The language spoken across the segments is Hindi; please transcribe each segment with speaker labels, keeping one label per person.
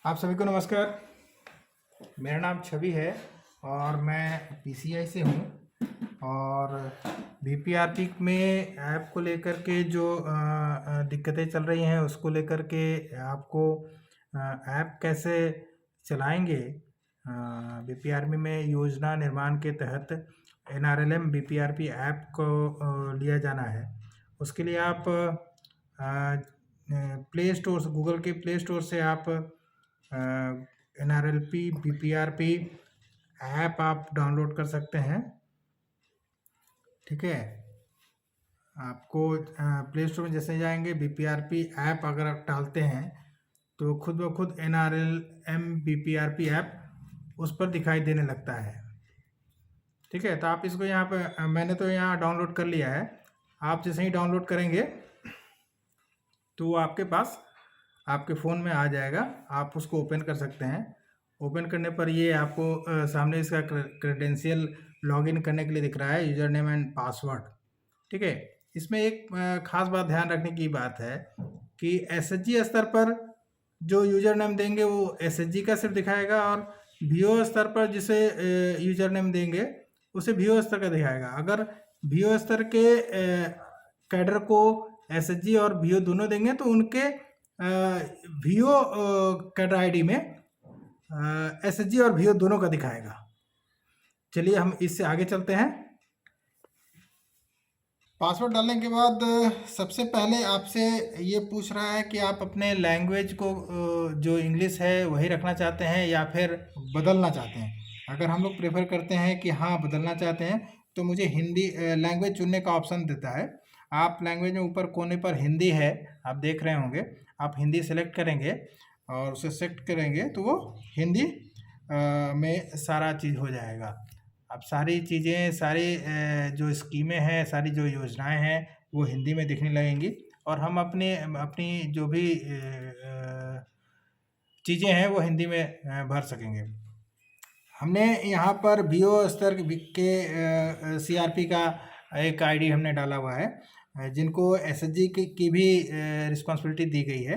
Speaker 1: आप सभी को नमस्कार। मेरा नाम छवि है और मैं पीसीआई से हूँ। और बीपीआरपी में ऐप को लेकर के जो दिक्कतें चल रही हैं उसको लेकर के आपको ऐप कैसे चलाएंगे। बीपीआरपी में योजना निर्माण के तहत एनआरएलएम बीपीआरपी ऐप को लिया जाना है। उसके लिए आप प्ले स्टोर से, गूगल के प्ले स्टोर से आप NRLP BPRP ऐप आप डाउनलोड कर सकते हैं। ठीक है, आपको प्ले स्टोर में जैसे जाएंगे BPRP ऐप अगर आप डालते हैं तो खुद ब खुद NRLM BPRP ऐप उस पर दिखाई देने लगता है। ठीक है, तो आप इसको यहाँ पर मैंने तो यहाँ डाउनलोड कर लिया है। आप जैसे ही डाउनलोड करेंगे तो वो आपके पास आपके फ़ोन में आ जाएगा। आप उसको ओपन कर सकते हैं। ओपन करने पर ये आपको सामने इसका क्रेडेंशियल लॉगिन करने के लिए दिख रहा है, यूज़र नेम एंड पासवर्ड। ठीक है, इसमें एक ख़ास बात ध्यान रखने की बात है कि एसएचजी स्तर पर जो यूज़र नेम देंगे वो एसएचजी का सिर्फ दिखाएगा, और वीओ स्तर पर जिसे यूज़र नेम देंगे उसे वीओ स्तर का दिखाएगा। अगर वीओ स्तर के कैडर को एसएचजी और वीओ दोनों देंगे तो उनके वीओ कैडर आईडी में एसएचजी और वीओ दोनों का दिखाएगा। चलिए हम इससे आगे चलते हैं। पासवर्ड डालने के बाद सबसे पहले आपसे ये पूछ रहा है कि आप अपने लैंग्वेज को जो इंग्लिश है वही रखना चाहते हैं या फिर बदलना चाहते हैं। अगर हम लोग प्रेफर करते हैं कि हाँ बदलना चाहते हैं तो मुझे हिंदी लैंग्वेज चुनने का ऑप्शन देता है। आप लैंग्वेज में ऊपर कोने पर हिंदी है, आप देख रहे होंगे। आप हिंदी सेलेक्ट करेंगे और उसे सेलेक्ट करेंगे तो वो हिंदी में सारा चीज़ हो जाएगा। अब सारी चीज़ें, सारी जो स्कीमें हैं, सारी जो योजनाएं हैं वो हिंदी में दिखने लगेंगी और हम अपनी जो भी चीज़ें हैं वो हिंदी में भर सकेंगे। हमने यहाँ पर बीओ स्तर के सीआरपी का एक आईडी हमने डाला हुआ है, जिनको एसएचजी की भी रिस्पॉन्सिबिलिटी दी गई है।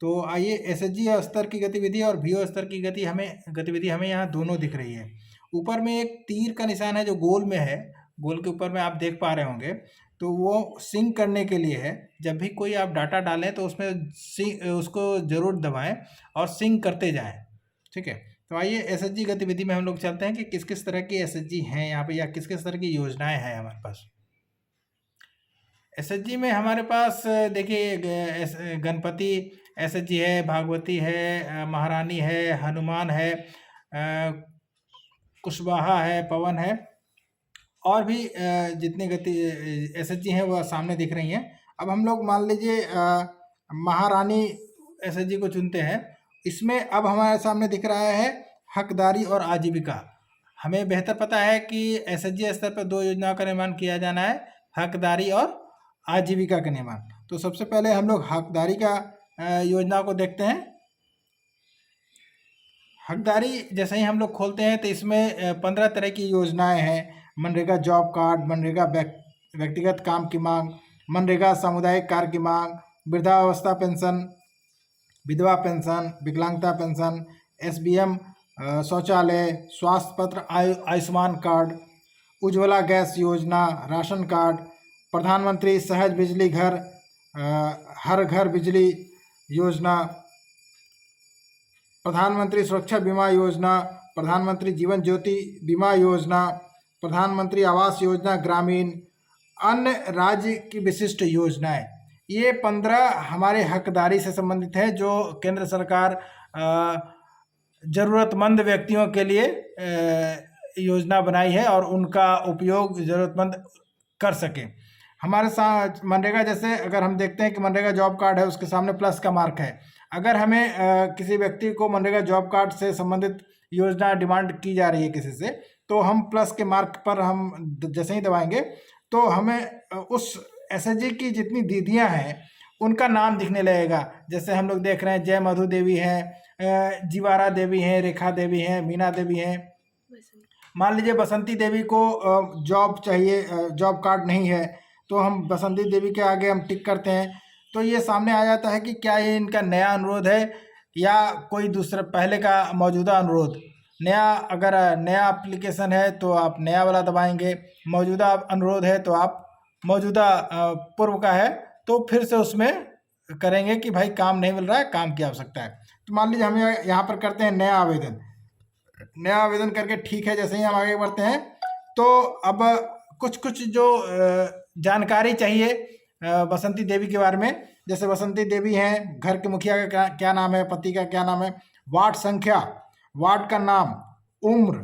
Speaker 1: तो आइए, एसएचजी स्तर की गतिविधि और वीओ स्तर की गतिविधि हमें यहाँ दोनों दिख रही है। ऊपर में एक तीर का निशान है जो गोल में है, गोल के ऊपर में आप देख पा रहे होंगे, तो वो सिंक करने के लिए है। जब भी कोई आप डाटा डालें तो उसमें उसको ज़रूर दबाएं और सिंक करते जाएं। ठीक है, तो आइए एसएचजी गतिविधि में हम लोग चलते हैं कि किस किस तरह की एसएचजी हैं यहाँ पे या किस किस तरह की योजनाएं हैं हमारे पास। एसएचजी में हमारे पास देखिए गणपति एसएचजी है, भागवती है, महारानी है, हनुमान है, कुशवाहा है, पवन है, और भी जितनी एसएचजी हैं वह सामने दिख रही हैं। अब हम लोग मान लीजिए महारानी एसएचजी को चुनते हैं। इसमें अब हमारे सामने दिख रहा है हकदारी और आजीविका। हमें बेहतर पता है कि एसएचजी स्तर पर दो योजनाओं का निर्माण किया जाना है, हकदारी और आजीविका का निर्माण। तो सबसे पहले हम लोग हकदारी का योजना को देखते हैं। हकदारी जैसे ही हम लोग खोलते हैं तो इसमें 15 तरह की योजनाएं हैं। मनरेगा जॉब कार्ड, मनरेगा व्यक्तिगत काम की मांग, मनरेगा सामुदायिक कार्य की मांग, वृद्धावस्था पेंशन, विधवा पेंशन, विकलांगता पेंशन, एसबीएम शौचालय, स्वास्थ्य पत्र, आयुष्मान कार्ड, उज्ज्वला गैस योजना, राशन कार्ड, प्रधानमंत्री सहज बिजली घर, हर घर बिजली योजना, प्रधानमंत्री सुरक्षा बीमा योजना, प्रधानमंत्री जीवन ज्योति बीमा योजना, प्रधानमंत्री आवास योजना ग्रामीण, अन्य राज्य की विशिष्ट योजनाएं। ये 15 हमारे हकदारी से संबंधित है जो केंद्र सरकार ज़रूरतमंद व्यक्तियों के लिए योजना बनाई है और उनका उपयोग ज़रूरतमंद कर सके। हमारे साथ मनरेगा, जैसे अगर हम देखते हैं कि मनरेगा जॉब कार्ड है, उसके सामने प्लस का मार्क है। अगर हमें किसी व्यक्ति को मनरेगा जॉब कार्ड से संबंधित योजना डिमांड की जा रही है किसी से, तो हम प्लस के मार्क पर हम जैसे ही दबाएंगे तो हमें उस एसएचजी की जितनी दीदियां हैं उनका नाम दिखने लगेगा। जैसे हम लोग देख रहे हैं जय मधु देवी हैं, जीवारा देवी हैं, रेखा देवी हैं, मीना देवी हैं। मान लीजिए बसंती देवी को जॉब चाहिए, जॉब कार्ड नहीं है, तो हम बसंती देवी के आगे हम टिक करते हैं तो ये सामने आ जाता है कि क्या ये इनका नया अनुरोध है या कोई दूसरा पहले का मौजूदा अनुरोध, नया अगर नया एप्लीकेशन है तो आप नया वाला दबाएंगे, मौजूदा अनुरोध है तो आप मौजूदा पूर्व का है तो फिर से उसमें करेंगे कि भाई काम नहीं मिल रहा है, काम की आवश्यकता है। तो मान लीजिए हम यहाँ पर करते हैं नया आवेदन, नया आवेदन करके ठीक है, जैसे ही हम आगे बढ़ते हैं तो अब कुछ कुछ जो जानकारी चाहिए बसंती देवी के बारे में, जैसे बसंती देवी हैं, घर के मुखिया का क्या नाम है, पति का क्या नाम है, वार्ड संख्या, वार्ड का नाम, उम्र,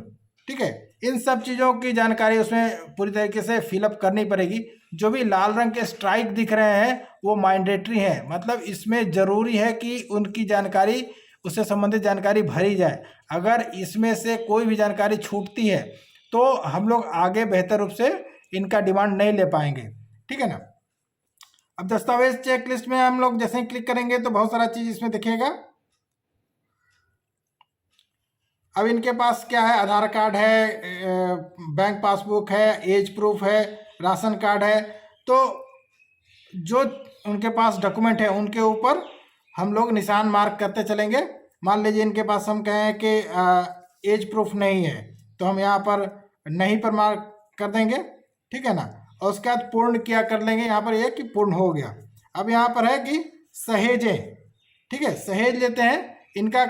Speaker 1: ठीक है, इन सब चीज़ों की जानकारी उसमें पूरी तरीके से फिलअप करनी पड़ेगी। जो भी लाल रंग के स्ट्राइक दिख रहे हैं वो मैंडेटरी है, मतलब इसमें ज़रूरी है कि उनकी जानकारी, उससे संबंधित जानकारी भरी जाए। अगर इसमें से कोई भी जानकारी छूटती है तो हम लोग आगे बेहतर रूप से इनका डिमांड नहीं ले पाएंगे, ठीक है ना। अब दस्तावेज चेक लिस्ट में हम लोग जैसे ही क्लिक करेंगे तो बहुत सारा चीज़ इसमें दिखेगा। अब इनके पास क्या है, आधार कार्ड है, बैंक पासबुक है, एज प्रूफ है, राशन कार्ड है। तो जो उनके पास डॉक्यूमेंट है उनके ऊपर हम लोग निशान मार्क करते चलेंगे। मान लीजिए इनके पास हम कहें कि एज प्रूफ नहीं है तो हम यहाँ पर नहीं पर मार्क कर देंगे, ठीक है ना। और उसके बाद पूर्ण किया कर लेंगे, यहाँ पर यह कि पूर्ण हो गया। अब यहाँ पर है कि सहेजें, ठीक है, सहेज लेते हैं, इनका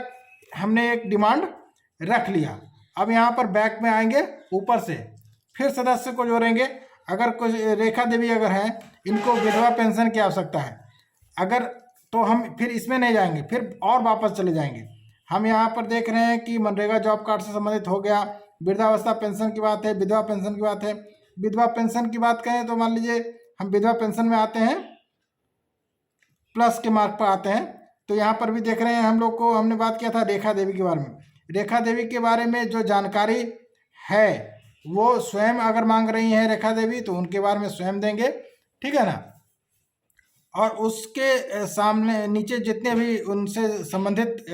Speaker 1: हमने एक डिमांड रख लिया। अब यहाँ पर बैक में आएंगे, ऊपर से फिर सदस्य को जोड़ेंगे। अगर कुछ रेखा देवी अगर हैं, इनको विधवा पेंशन की आवश्यकता है, अगर तो हम फिर इसमें नहीं जाएंगे, फिर और वापस चले जाएंगे। हम यहाँ पर देख रहे हैं कि मनरेगा जॉब कार्ड से संबंधित हो गया, वृद्धावस्था पेंशन की बात है, विधवा पेंशन की बात है। विधवा पेंशन की बात करें तो मान लीजिए हम विधवा पेंशन में आते हैं, प्लस के मार्क पर आते हैं, तो यहाँ पर भी देख रहे हैं हम लोग को, हमने बात किया था रेखा देवी के बारे में। रेखा देवी के बारे में जो जानकारी है वो स्वयं अगर मांग रही हैं रेखा देवी तो उनके बारे में स्वयं देंगे, ठीक है ना। और उसके सामने नीचे जितने भी उनसे संबंधित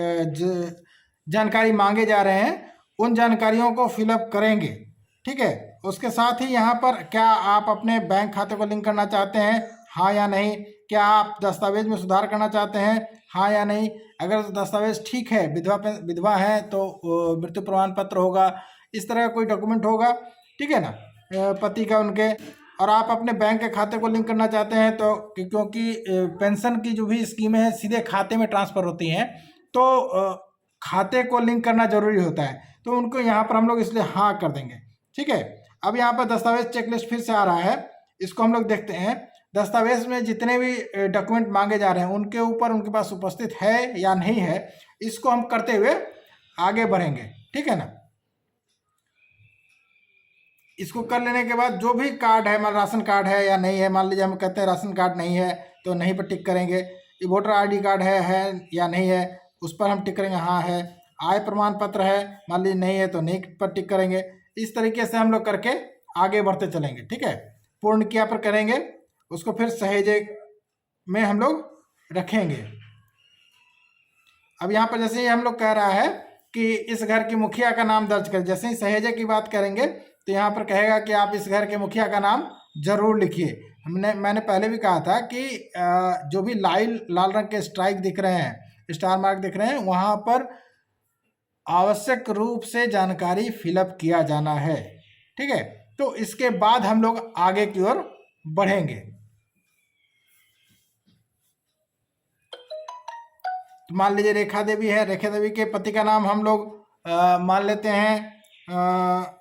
Speaker 1: जानकारी मांगे जा रहे हैं उन जानकारियों को फिलअप करेंगे, ठीक है। उसके साथ ही यहाँ पर क्या आप अपने बैंक खाते को लिंक करना चाहते हैं, हाँ या नहीं। क्या आप दस्तावेज में सुधार करना चाहते हैं, हाँ या नहीं। अगर दस्तावेज ठीक है, विधवा है तो मृत्यु प्रमाण पत्र होगा, इस तरह का कोई डॉक्यूमेंट होगा, ठीक है ना, पति का उनके। और आप अपने बैंक के खाते को लिंक करना चाहते हैं तो क्योंकि पेंशन की जो भी स्कीमें हैं सीधे खाते में ट्रांसफ़र होती हैं, तो खाते को लिंक करना जरूरी होता है, तो उनको यहाँ पर हम लोग इसलिए हाँ कर देंगे, ठीक है। अब यहाँ पर दस्तावेज चेकलिस्ट फिर से आ रहा है, इसको हम लोग देखते हैं। दस्तावेज में जितने भी डॉक्यूमेंट मांगे जा रहे हैं उनके ऊपर उनके पास उपस्थित है या नहीं है, इसको हम करते हुए आगे बढ़ेंगे, ठीक है ना। इसको कर लेने के बाद जो भी कार्ड है, मान राशन कार्ड है या नहीं है, मान लीजिए हम कहते हैं राशन कार्ड नहीं है तो नहीं पर टिक करेंगे। ये वोटर आईडी कार्ड है या नहीं है, उस पर हम टिक करेंगे हाँ है। आय प्रमाण पत्र है, मान लीजिए नहीं है तो नहीं पर टिक करेंगे। इस तरीके से हम लोग करके आगे बढ़ते चलेंगे, ठीक है। पूर्ण किया पर करेंगे, उसको फिर सहेजे में हम लोग रखेंगे। अब यहाँ पर जैसे ही हम लोग कह रहा है कि इस घर की मुखिया का नाम दर्ज करें, जैसे ही सहेजे की बात करेंगे तो यहाँ पर कहेगा कि आप इस घर के मुखिया का नाम जरूर लिखिए। मैंने पहले भी कहा था कि जो भी लाल रंग के स्ट्राइक दिख रहे हैं, स्टार मार्क दिख रहे हैं, वहाँ पर आवश्यक रूप से जानकारी फिलअप किया जाना है, ठीक है। तो इसके बाद हम लोग आगे की ओर बढ़ेंगे। तो मान लीजिए रेखा देवी है, रेखा देवी के पति का नाम हम लोग मान लेते हैं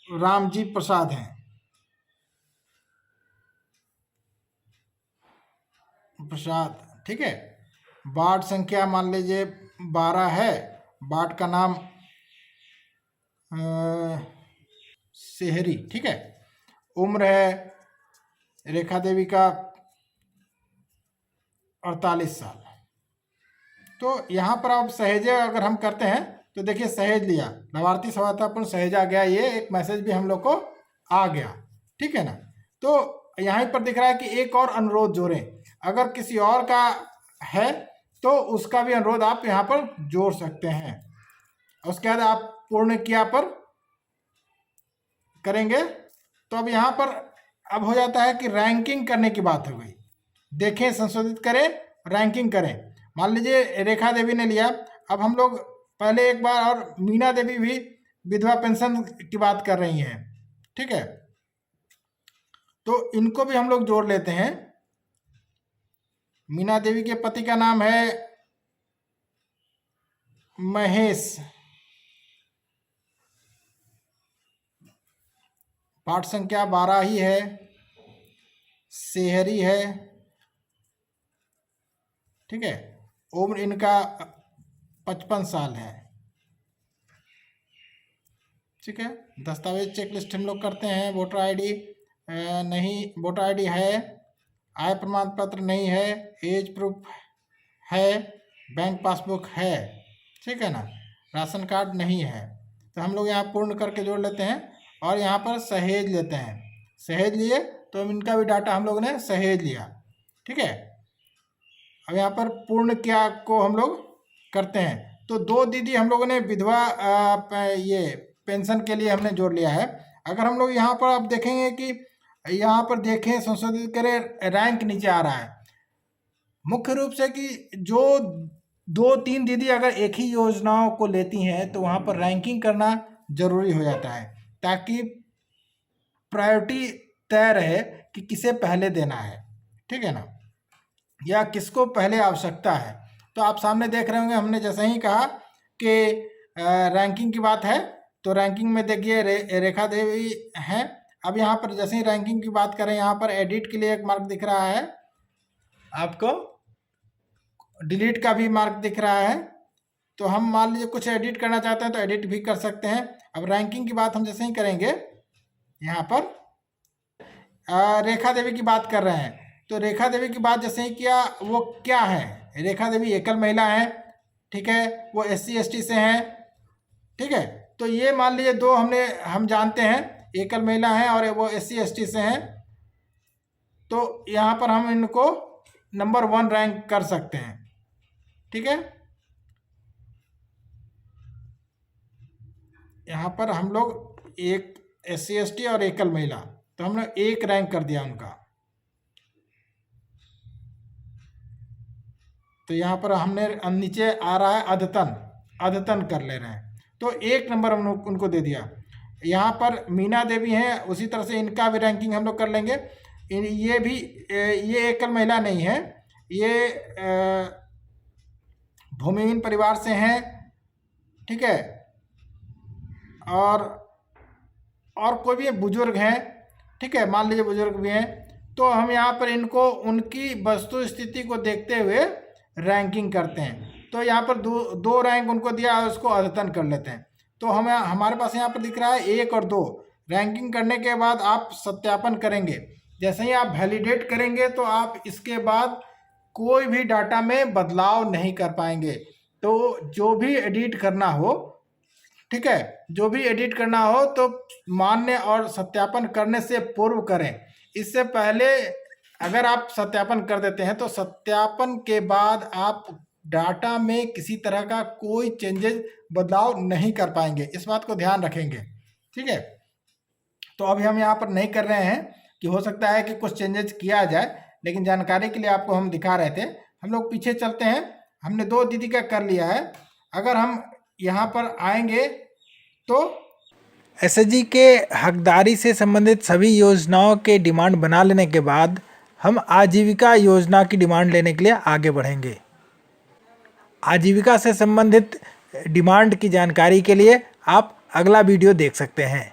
Speaker 1: रामजी प्रसाद हैं, प्रसाद, ठीक है। वार्ड संख्या मान लीजिए 12 है, वार्ड का नाम शहरी, ठीक है। उम्र है रेखा देवी का 48 साल। तो यहाँ पर आप सहेजे अगर हम करते हैं तो देखिए सहेज लिया, लाभार्थी सहायतापूर्ण सहेजा गया, ये एक मैसेज भी हम लोग को आ गया, ठीक है ना। तो यहाँ पर दिख रहा है कि एक और अनुरोध जोड़ें, अगर किसी और का है तो उसका भी अनुरोध आप यहाँ पर जोड़ सकते हैं। उसके बाद आप पूर्ण किया पर करेंगे तो अब यहाँ पर अब हो जाता है कि रैंकिंग करने की बात हो गई। देखें, संशोधित करें, रैंकिंग करें। मान लीजिए रेखा देवी ने लिया। अब हम लोग पहले एक बार और मीना देवी भी विधवा पेंशन की बात कर रही हैं, ठीक है, तो इनको भी हम लोग जोड़ लेते हैं। मीना देवी के पति का नाम है महेश, पाठ संख्या 12 ही है, सेहरी है, ठीक है, उम्र इनका 55 साल है, ठीक है। दस्तावेज चेकलिस्ट हम लोग करते हैं। वोटर आईडी नहीं, वोटर आईडी है, आय प्रमाण पत्र नहीं है, एज प्रूफ है, बैंक पासबुक है, ठीक है ना, राशन कार्ड नहीं है। तो हम लोग यहाँ पूर्ण करके जोड़ लेते हैं और यहाँ पर सहेज लेते हैं। सहेज लिए तो इनका भी डाटा हम लोग ने सहेज लिया, ठीक है। अब यहाँ पर पूर्ण क्या को हम लोग करते हैं, तो 2 दीदी हम लोगों ने विधवा ये पेंशन के लिए हमने जोड़ लिया है। अगर हम लोग यहाँ पर आप देखेंगे कि यहाँ पर देखें संशोधित करें, रैंक नीचे आ रहा है, मुख्य रूप से कि जो 2-3 दीदी अगर एक ही योजनाओं को लेती हैं तो वहाँ पर रैंकिंग करना जरूरी हो जाता है, ताकि प्रायोरिटी तय रहे कि किसे पहले देना है, ठीक है ना, या किसको पहले आवश्यकता है। तो आप सामने देख रहे होंगे, हमने जैसे ही कहा कि रैंकिंग की बात है तो रैंकिंग में देखिए रेखा देवी हैं। अब यहाँ पर जैसे ही रैंकिंग की बात करें, यहाँ पर एडिट के लिए एक मार्क दिख रहा है आपको, डिलीट का भी मार्क दिख रहा है। तो हम मान लीजिए कुछ एडिट करना चाहते हैं तो एडिट भी कर सकते हैं। अब रैंकिंग की बात हम जैसे ही करेंगे, यहाँ पर रेखा देवी की बात कर रहे हैं, तो रेखा देवी की बात जैसे ही किया, वो क्या है, रेखा देवी एकल महिला है, ठीक है, वो SC ST से हैं, ठीक है। तो ये मान लीजिए 2 हम जानते हैं एकल महिला हैं और वो SC ST से हैं, तो यहाँ पर हम इनको नंबर 1 रैंक कर सकते हैं, ठीक है। यहाँ पर हम लोग एक SC ST और एकल महिला, तो हमने 1 रैंक कर दिया उनका। तो यहाँ पर हमने नीचे आ रहा है अद्यतन कर ले रहे हैं, तो 1 नंबर हम लोग उनको दे दिया। यहाँ पर मीना देवी हैं, उसी तरह से इनका भी रैंकिंग हम लोग कर लेंगे। ये भी ये एकल महिला नहीं है, ये भूमिहीन परिवार से हैं, ठीक है, और कोई भी बुजुर्ग हैं, ठीक है, मान लीजिए बुजुर्ग भी हैं, तो हम यहाँ पर इनको उनकी वस्तु स्थिति को देखते हुए रैंकिंग करते हैं। तो यहाँ पर 2 रैंक उनको दिया है, उसको अद्यतन कर लेते हैं। तो हमारे पास यहाँ पर दिख रहा है 1 और 2। रैंकिंग करने के बाद आप सत्यापन करेंगे, जैसे ही आप वैलिडेट करेंगे तो आप इसके बाद कोई भी डाटा में बदलाव नहीं कर पाएंगे। तो जो भी एडिट करना हो, ठीक है, जो भी एडिट करना हो तो मान्य और सत्यापन करने से पूर्व करें। इससे पहले अगर आप सत्यापन कर देते हैं तो सत्यापन के बाद आप डाटा में किसी तरह का कोई चेंजेस बदलाव नहीं कर पाएंगे, इस बात को ध्यान रखेंगे, ठीक है। तो अभी हम यहाँ पर नहीं कर रहे हैं कि हो सकता है कि कुछ चेंजेस किया जाए, लेकिन जानकारी के लिए आपको हम दिखा रहे थे। हम लोग पीछे चलते हैं, हमने 2 दीदी का कर लिया है। अगर हम यहाँ पर आएंगे तो
Speaker 2: SHG के हकदारी से संबंधित सभी योजनाओं के डिमांड बना लेने के बाद हम आजीविका योजना की डिमांड लेने के लिए आगे बढ़ेंगे। आजीविका से संबंधित डिमांड की जानकारी के लिए आप अगला वीडियो देख सकते हैं।